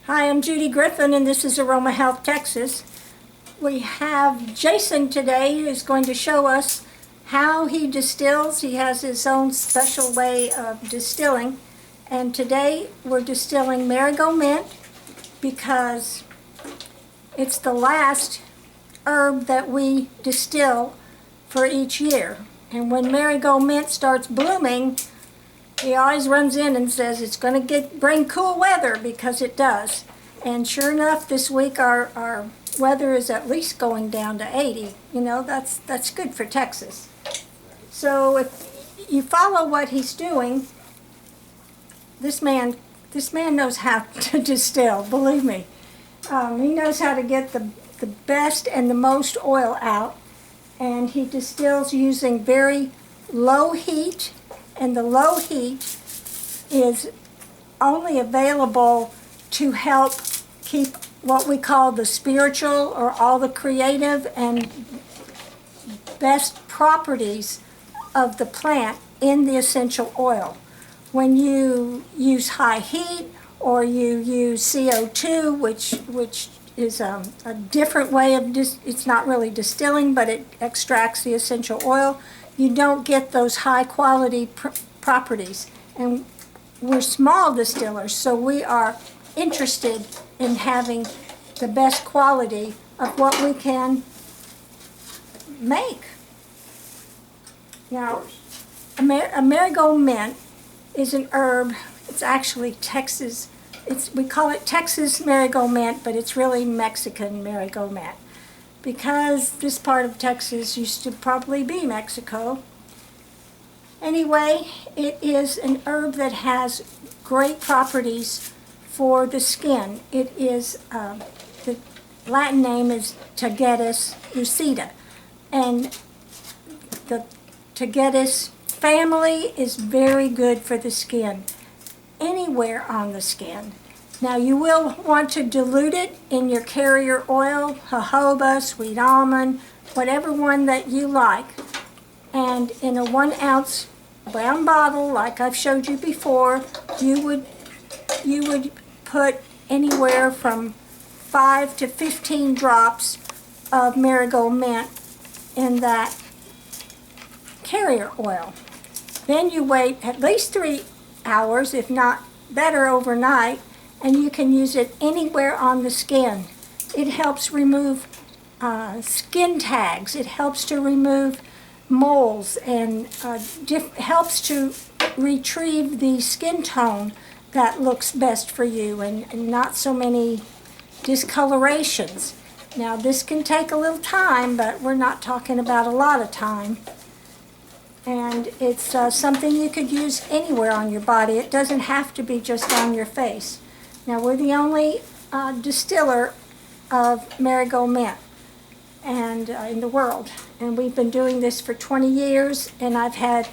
Hi, I'm Judy Griffin, and this is Aroma Health Texas. We have Jason today who's going to show us how he distills. He has his own special way of distilling. And today we're distilling Marigold Mint because it's the last herb that we distill for each year. And when Marigold Mint starts blooming, he always runs in and says it's going to bring cool weather, because it does. And sure enough, this week our weather is at least going down to 80. You know, that's good for Texas. So if you follow what he's doing, this man knows how to distill, believe me. He knows how to get the best and the most oil out, and he distills using very low heat. And the low heat is only available to help keep what we call the spiritual, or all the creative and best properties of the plant in the essential oil. When you use high heat, or you use CO2, which is a different way of, it's not really distilling, but it extracts the essential oil, you don't get those high quality properties. And we're small distillers, so we are interested in having the best quality of what we can make. Now, a Marigold Mint is an herb. It's actually Texas. We call it Texas Marigold Mint, but it's really Mexican Marigold Mint, because this part of Texas used to probably be Mexico. Anyway, it is an herb that has great properties for the skin. It is, the Latin name is Tagetes lucida, and the Tagetes family is very good for the skin, anywhere on the skin. Now, you will want to dilute it in your carrier oil, jojoba, sweet almond, whatever one that you like. And in a 1 ounce brown bottle, like I've showed you before, you would put anywhere from 5 to 15 drops of Marigold Mint in that carrier oil. Then you wait at least 3 hours, if not better, overnight, and you can use it anywhere on the skin. It helps remove skin tags. It helps to remove moles, and helps to retrieve the skin tone that looks best for you, and not so many discolorations. Now, this can take a little time, but we're not talking about a lot of time. And it's something you could use anywhere on your body. It doesn't have to be just on your face. Now, we're the only distiller of Marigold Mint and in the world. And we've been doing this for 20 years, and I've had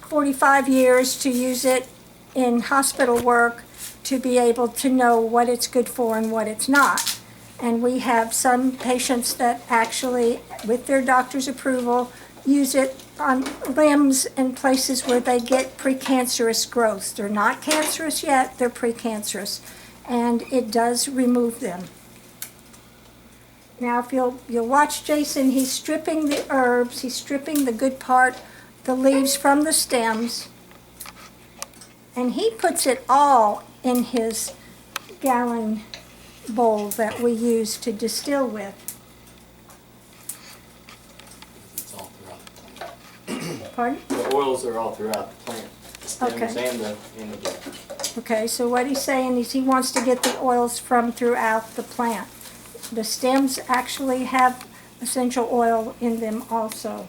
45 years to use it in hospital work to be able to know what it's good for and what it's not. And we have some patients that actually, with their doctor's approval, use it on limbs and places where they get precancerous growths. They're not cancerous yet, they're precancerous, and it does remove them. Now, if you'll watch Jason, he's stripping the herbs, he's stripping the good part, the leaves from the stems, and he puts it all in his gallon bowl that we use to distill with. It's all throughout the plant. Pardon? The oils are all throughout the plant, the stems Okay. and the blood. Okay, so what he's saying is he wants to get the oils from throughout the plant. The stems actually have essential oil in them also.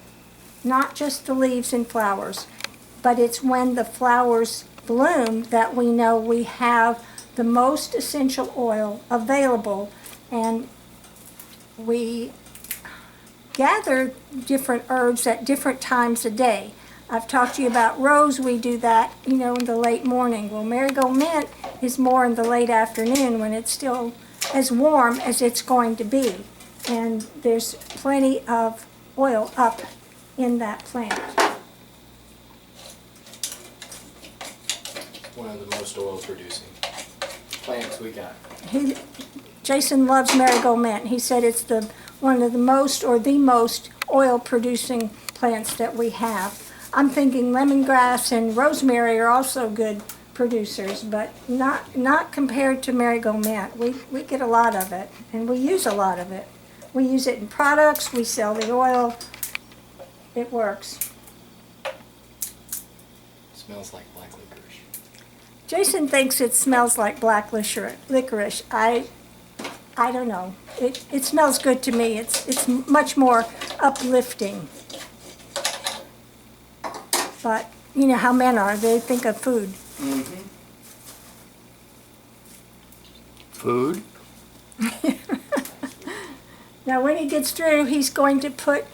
Not just the leaves and flowers, but it's when the flowers bloom that we know we have the most essential oil available. And we gather different herbs at different times of day. I've talked to you about rose. We do that, in the late morning. Well, Marigold Mint is more in the late afternoon, when it's still as warm as it's going to be. And there's plenty of oil up in that plant. One of the most oil producing. plants we got. Jason loves marigold mint. He said it's one of the most or the most oil producing plants that we have. I'm thinking lemongrass and rosemary are also good producers, but not compared to marigold mint. We get a lot of it, and we use a lot of it. We use it in products, we sell the oil. It works. Smells like black licorice. Jason thinks it smells like black licorice. I don't know. It smells good to me. It's much more uplifting. But you know how men are. They think of food. Mm-hmm. Food? Now when he gets through, he's going to put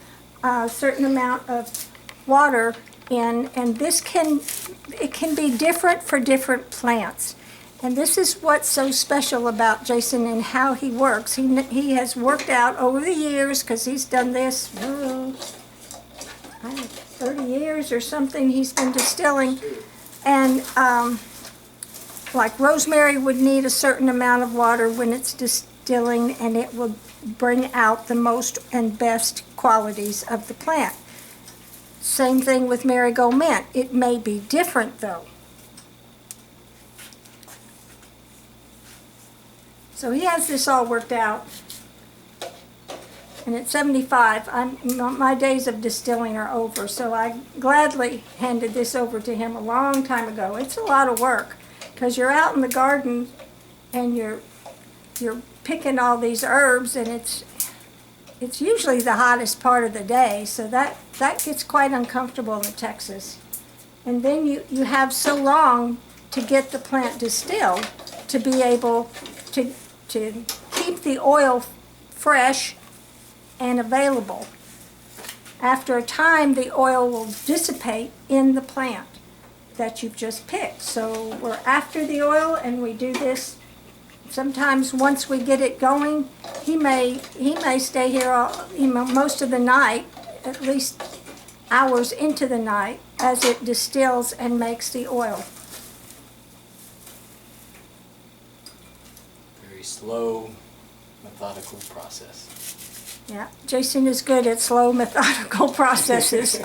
a certain amount of water in, and it can be different for different plants. And this is what's so special about Jason and how he works. He has worked out over the years, because he's done this, 30 years or something he's been distilling. And like rosemary would need a certain amount of water when it's distilling, and it will bring out the most and best qualities of the plant. Same thing with marigold mint. It may be different though. So he has this all worked out. And at 75, my days of distilling are over, so I gladly handed this over to him a long time ago. It's a lot of work, because you're out in the garden and you're picking all these herbs, and it's usually the hottest part of the day, so that gets quite uncomfortable in Texas. And then you have so long to get the plant distilled to be able to keep the oil fresh and available. After a time, the oil will dissipate in the plant that you've just picked. So we're after the oil, and we do this. Sometimes once we get it going, he may stay here most of the night, at least hours into the night, as it distills and makes the oil. Very slow, methodical process. Yeah, Jason is good at slow, methodical processes.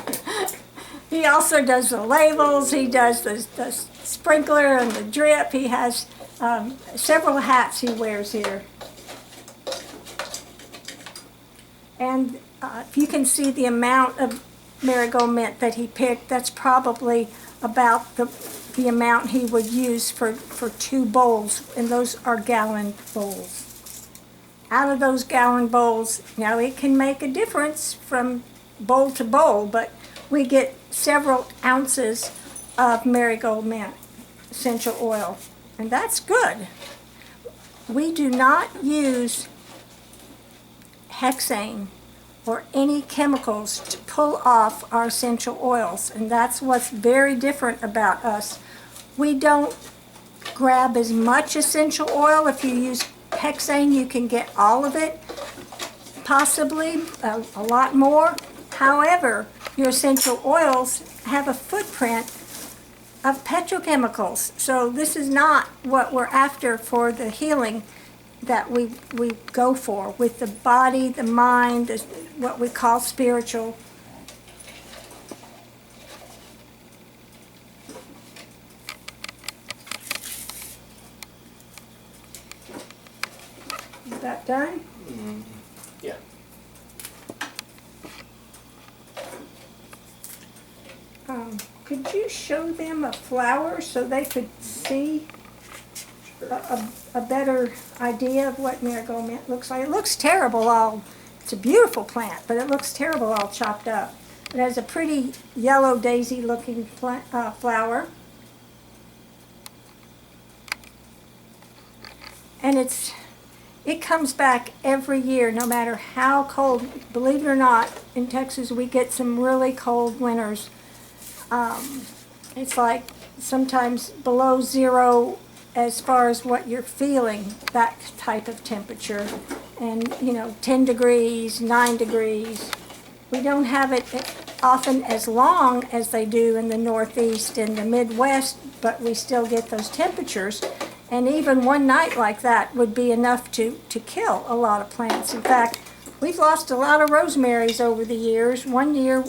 He also does the labels, he does the sprinkler and the drip. He has several hats he wears here. And if you can see the amount of marigold mint that he picked, that's probably about the amount he would use for 2 bowls, and those are gallon bowls. Out of those gallon bowls, now it can make a difference from bowl to bowl, but we get several ounces of marigold mint essential oil, and that's good. We do not use hexane or any chemicals to pull off our essential oils, and that's what's very different about us. We don't grab as much essential oil. If you use hexane, you can get all of it, possibly a lot more. However, your essential oils have a footprint of petrochemicals, so this is not what we're after for the healing that we go for with the body, the mind, what we call spiritual. Is that done? Yeah. Could you show them a flower so they could see a better idea of what marigold mint looks like? It looks terrible it's a beautiful plant, but it looks terrible all chopped up. It has a pretty yellow daisy looking flower. And it comes back every year, no matter how cold. Believe it or not, in Texas we get some really cold winters. It's like sometimes below 0 as far as what you're feeling, that type of temperature. And 10 degrees, 9 degrees. We don't have it often as long as they do in the Northeast and the Midwest, but we still get those temperatures. And even one night like that would be enough to kill a lot of plants. In fact, we've lost a lot of rosemaries over the years. One year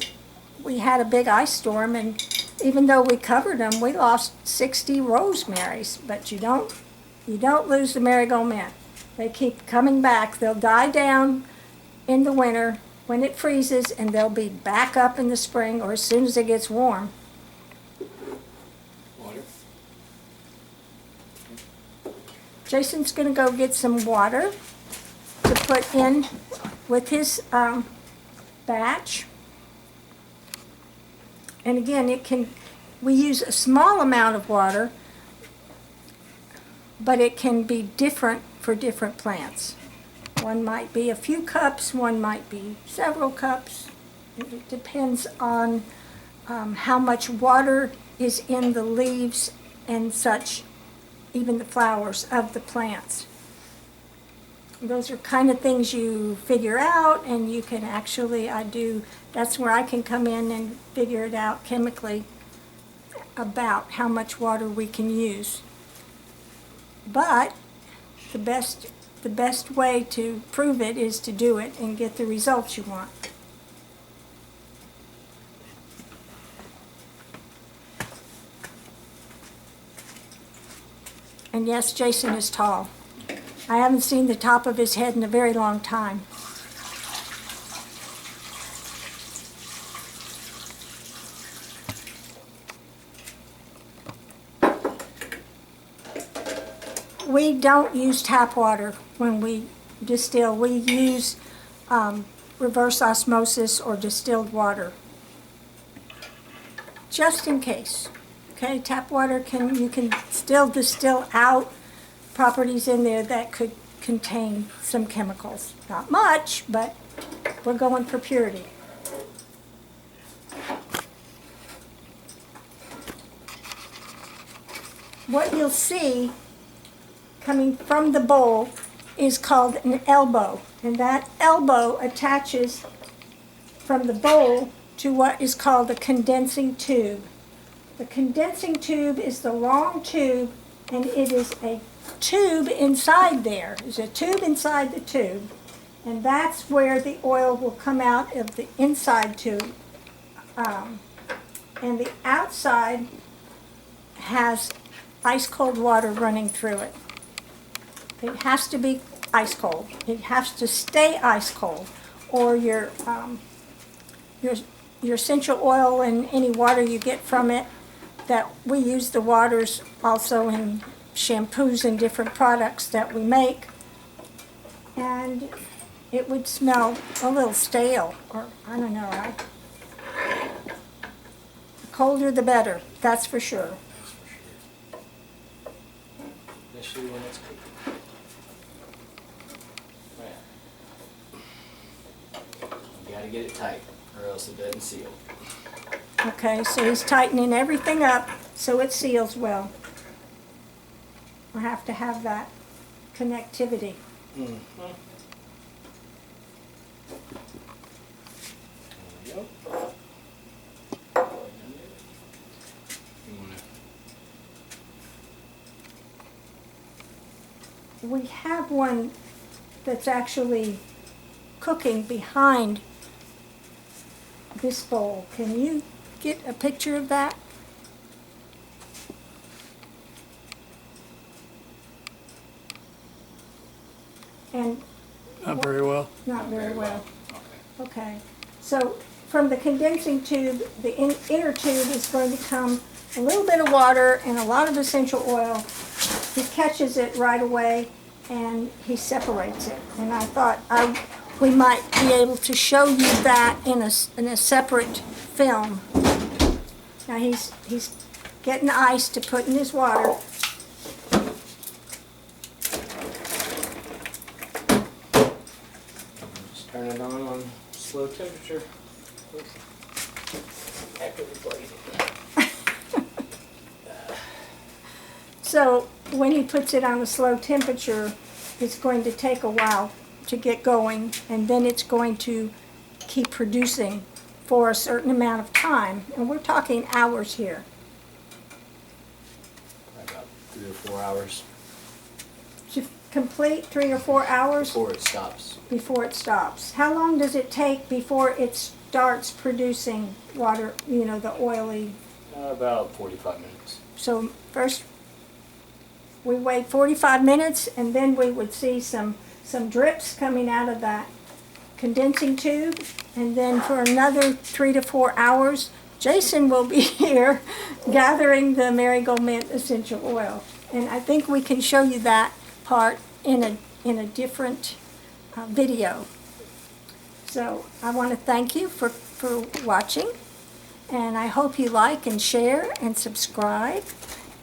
we had a big ice storm, and even though we covered them, we lost 60 rosemaries. But you don't lose the marigold mint. They keep coming back. They'll die down in the winter when it freezes, and they'll be back up in the spring or as soon as it gets warm. Water. Jason's going to go get some water to put in with his batch. And again, we use a small amount of water, but it can be different for different plants. One might be a few cups, one might be several cups. It depends on how much water is in the leaves and such, even the flowers of the plants. Those are kind of things you figure out, and you can actually, that's where I can come in and figure it out chemically about how much water we can use. But the best way to prove it is to do it and get the results you want. And yes, Jason is tall. I haven't seen the top of his head in a very long time. We don't use tap water when we distill. We use reverse osmosis or distilled water, just in case. Okay, tap water you can still distill out properties in there that could contain some chemicals. Not much, but we're going for purity. What you'll see coming from the bowl is called an elbow, and that elbow attaches from the bowl to what is called a condensing tube. The condensing tube is the long tube, and it is a tube inside there. There's a tube inside the tube, and that's where the oil will come out of the inside tube. And the outside has ice cold water running through it. It has to be ice cold. It has to stay ice cold, or your essential oil and any water you get from it, that we use the waters also in shampoos and different products that we make, and it would smell a little stale, or I don't know. The colder the better, that's for sure. Especially when it's cooking. You gotta get it tight, or else it doesn't seal. Okay, so he's tightening everything up so it seals well. We'll have to have that connectivity. Mm-hmm. Yep. We have one that's actually cooking behind this bowl. Can you get a picture of that? And Not very well. not very well. Okay. Okay. So from the condensing tube, the inner tube is going to come a little bit of water and a lot of essential oil. He catches it right away and he separates it. And I thought we might be able to show you that in a separate film. Now he's getting ice to put in his water. Just turn it on slow temperature. After we blaze it. So when he puts it on a slow temperature, it's going to take a while to get going, and then it's going to keep producing for a certain amount of time. And we're talking hours here. About 3 or 4 hours. complete 3 or 4 hours Before it stops. before it stops. How long does it take before it starts producing water, you know, the oily? About 45 minutes. So first we wait 45 minutes and then we would see some drips coming out of that condensing tube. And then for another 3 to 4 hours, Jason will be here gathering the Marigold Mint essential oil. And I think we can show you that part in a different video. So I want to thank you for watching, and I hope you like and share and subscribe.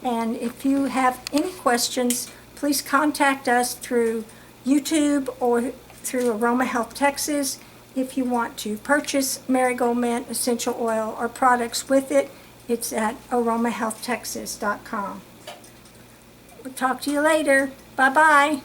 And if you have any questions, please contact us through YouTube or through Aroma Health Texas. If you want to purchase Marigold Mint essential oil or products with it, it's at aromahealthtexas.com. We'll talk to you later. Bye-bye.